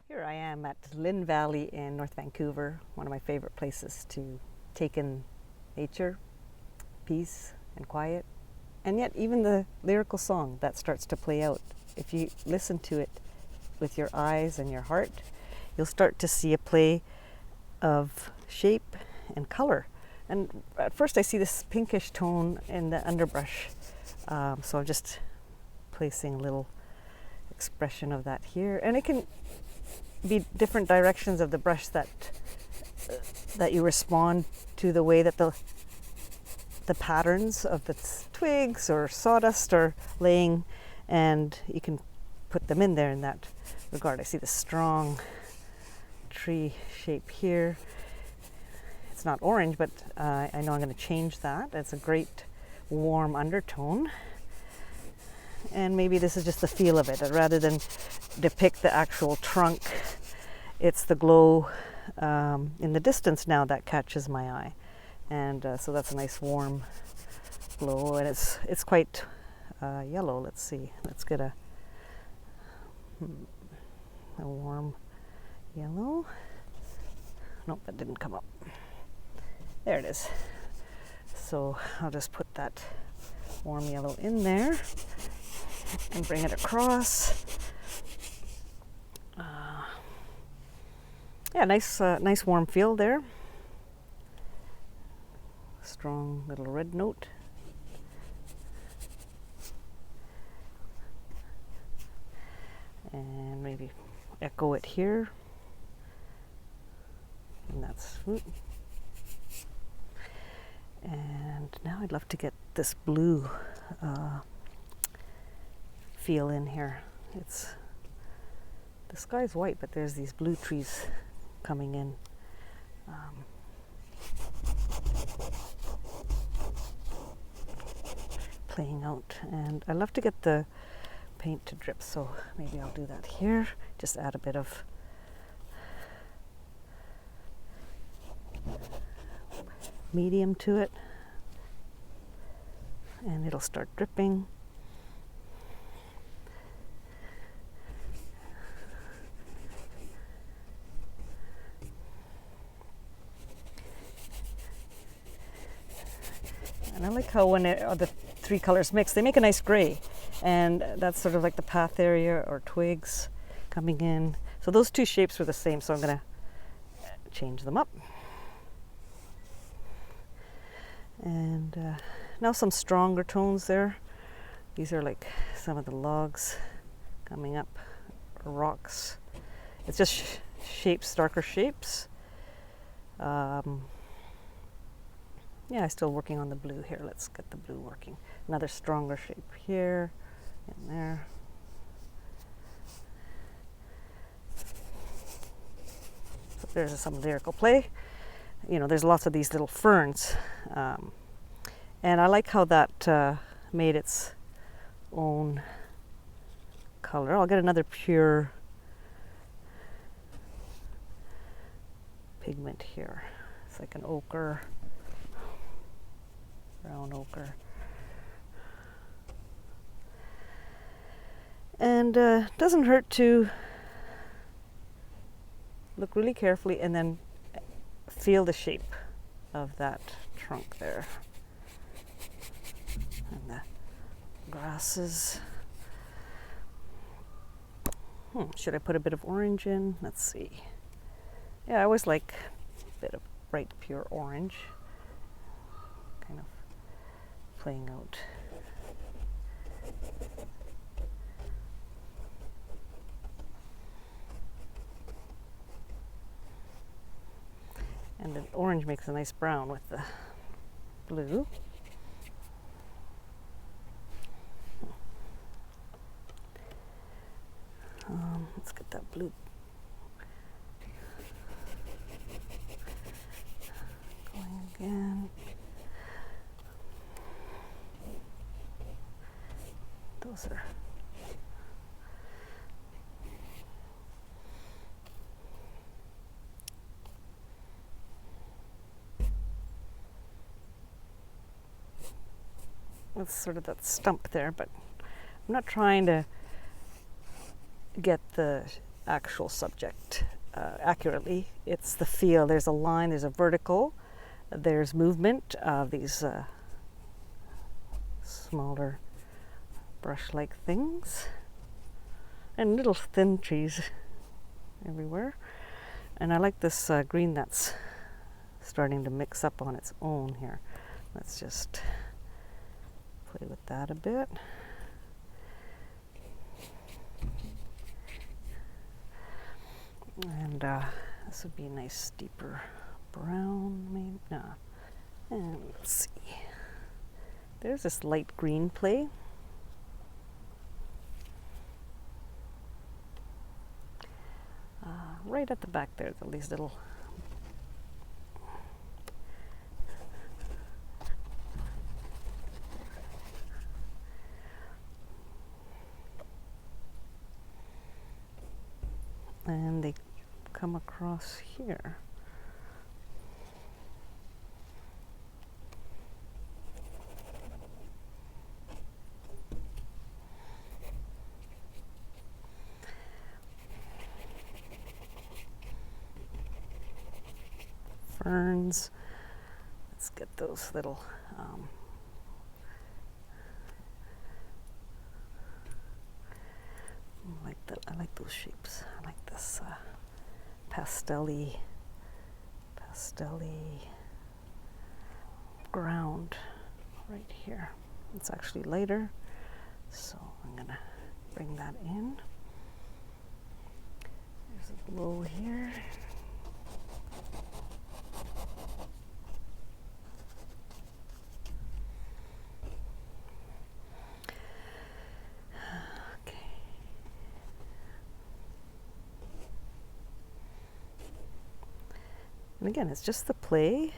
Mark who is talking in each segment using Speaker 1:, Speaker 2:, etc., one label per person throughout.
Speaker 1: Here I am at Lynn Valley in North Vancouver, one of my favorite places to take in nature, peace and quiet, and yet even the lyrical song that starts to play out. If you listen to it with your eyes and your heart, you'll start to see a play of shape and color. And at first I see this pinkish tone in the underbrush, so I'm just placing a little expression of that here, and it can be different directions of the brush that you respond to the way that the patterns of the twigs or sawdust are laying, and you can put them in there in that regard. I see the strong tree shape here. It's not orange, but I know I'm going to change that. It's a great warm undertone. And maybe this is just the feel of it. Rather than depict the actual trunk, it's the glow in the distance now that catches my eye. And so that's a nice warm glow, and it's quite yellow. Let's see. Let's get a warm yellow. Nope, that didn't come up. There it is. So I'll just put that warm yellow in there and bring it across. Yeah, nice warm feel there. Strong little red note. And maybe echo it here. And that's swoop. And now I'd love to get this blue feel in here. The sky's white, but there's these blue trees coming in. Playing out, and I love to get the paint to drip, so maybe I'll do that here. Just add a bit of medium to it, and it'll start dripping. And I like how when the three colors mix, they make a nice gray, and that's sort of like the path area or twigs coming in. So those two shapes were the same, so I'm going to change them up. And now some stronger tones there. These are like some of the logs coming up, rocks. It's just shapes, darker shapes. Yeah, I'm still working on the blue here. Let's get the blue working. Another stronger shape here and there. So there's some lyrical play. You know, there's lots of these little ferns. And I like how that made its own color. I'll get another pure pigment here. It's like an ochre. Brown ochre. And doesn't hurt to look really carefully and then feel the shape of that trunk there. And the grasses. Should I put a bit of orange in? Let's see. Yeah, I always like a bit of bright pure orange. Kind of playing out. And the orange makes a nice brown with the blue. Let's get that blue going again. Those are that's sort of that stump there, but I'm not trying to get the actual subject accurately. It's the feel. There's a line, there's a vertical, there's movement of these smaller brush-like things, and little thin trees everywhere. And I like this green that's starting to mix up on its own here. Let's just play with that a bit. And this would be a nice deeper brown, maybe. No. And let's see. There's this light green play. Right at the back there, these little and they come across here. Ferns. Let's get those little I like those shapes. I like this pastel-y ground right here. It's actually lighter, so I'm gonna bring that in. There's a glow here. And again, it's just the play.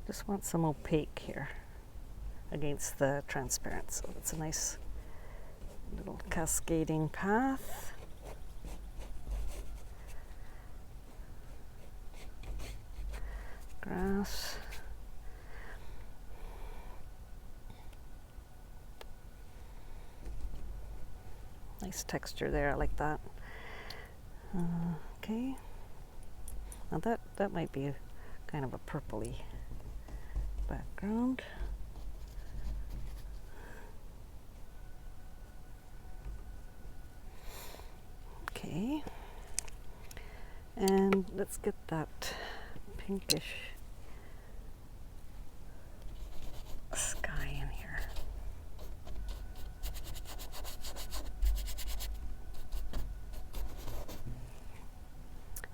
Speaker 1: Just want some opaque here against the transparent. So it's a nice little cascading path. Grass. Nice texture there, I like that. Okay, now that might be a kind of a purpley background. Okay, and let's get that pinkish sky in here.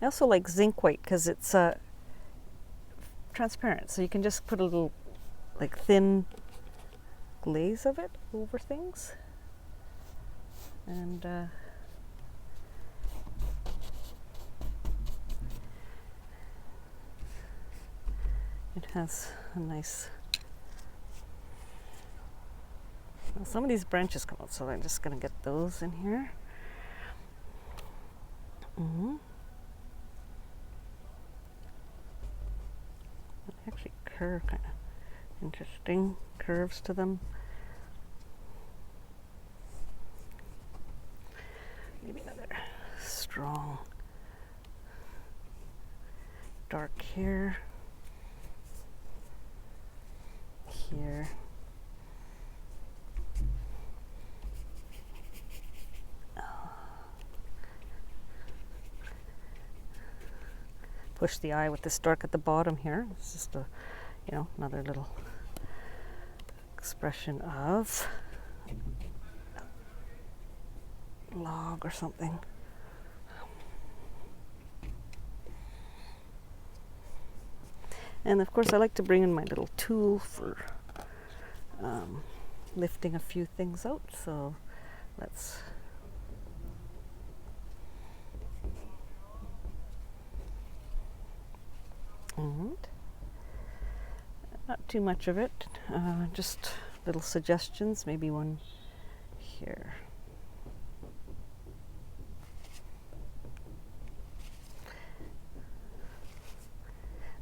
Speaker 1: I also like zinc white because it's transparent, so you can just put a little like thin glaze of it over things, and it has a nice. Well, some of these branches come out, so I'm just going to get those in here. Actually curve, kind of interesting curves to them. Maybe another strong dark here. Here. Push the eye with this dark at the bottom here. It's just a, another little expression of log or something. And of course I like to bring in my little tool for lifting a few things out, so let's not too much of it, just little suggestions, maybe one here.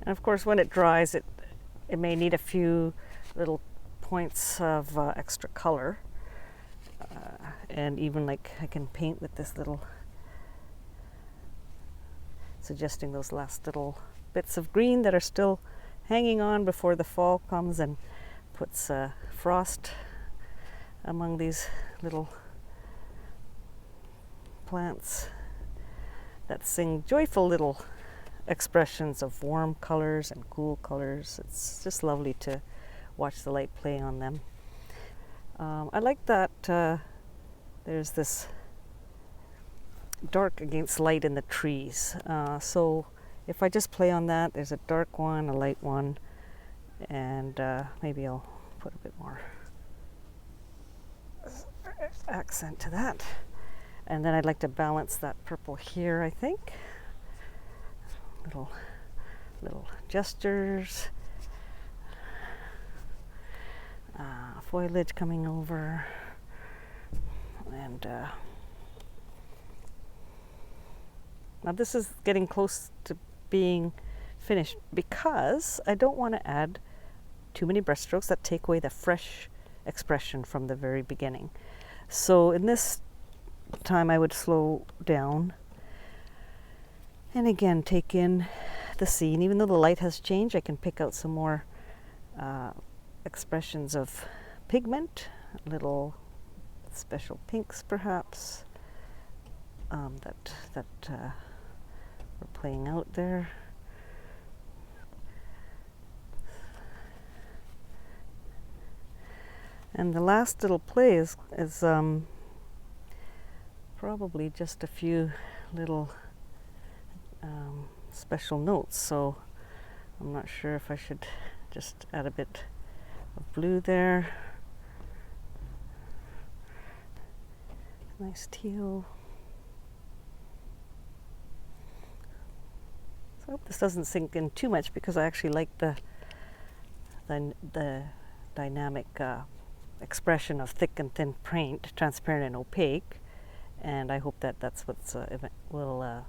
Speaker 1: And of course when it dries, it may need a few little points of extra color. And even like I can paint with this little, suggesting those last little bits of green that are still hanging on before the fall comes and puts frost among these little plants that sing joyful little expressions of warm colors and cool colors. It's just lovely to watch the light play on them. I like that there's this dark against light in the trees. So if I just play on that, there's a dark one, a light one, and maybe I'll put a bit more accent to that. And then I'd like to balance that purple here, I think. Little gestures. Foliage coming over. And now this is getting close to being finished because I don't want to add too many brushstrokes that take away the fresh expression from the very beginning. So in this time I would slow down and again take in the scene. Even though the light has changed, I can pick out some more expressions of pigment, little special pinks perhaps that we're playing out there. And the last little play is probably just a few little special notes. So I'm not sure if I should just add a bit of blue there. Nice teal. So I hope this doesn't sink in too much because I actually like the dynamic expression of thick and thin paint, transparent and opaque, and I hope that that's what's will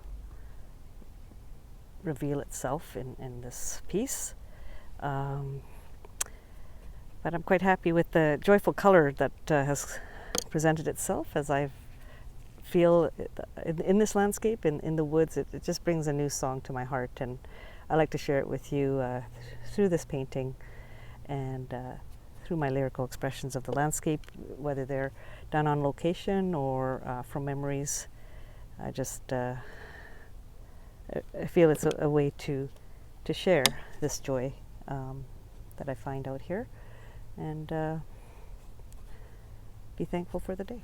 Speaker 1: reveal itself in this piece. But I'm quite happy with the joyful color that has presented itself as I feel in this landscape, in the woods. It just brings a new song to my heart, and I like to share it with you through this painting and through my lyrical expressions of the landscape, whether they're done on location or from memories. I just I feel it's a way to share this joy that I find out here, and be thankful for the day.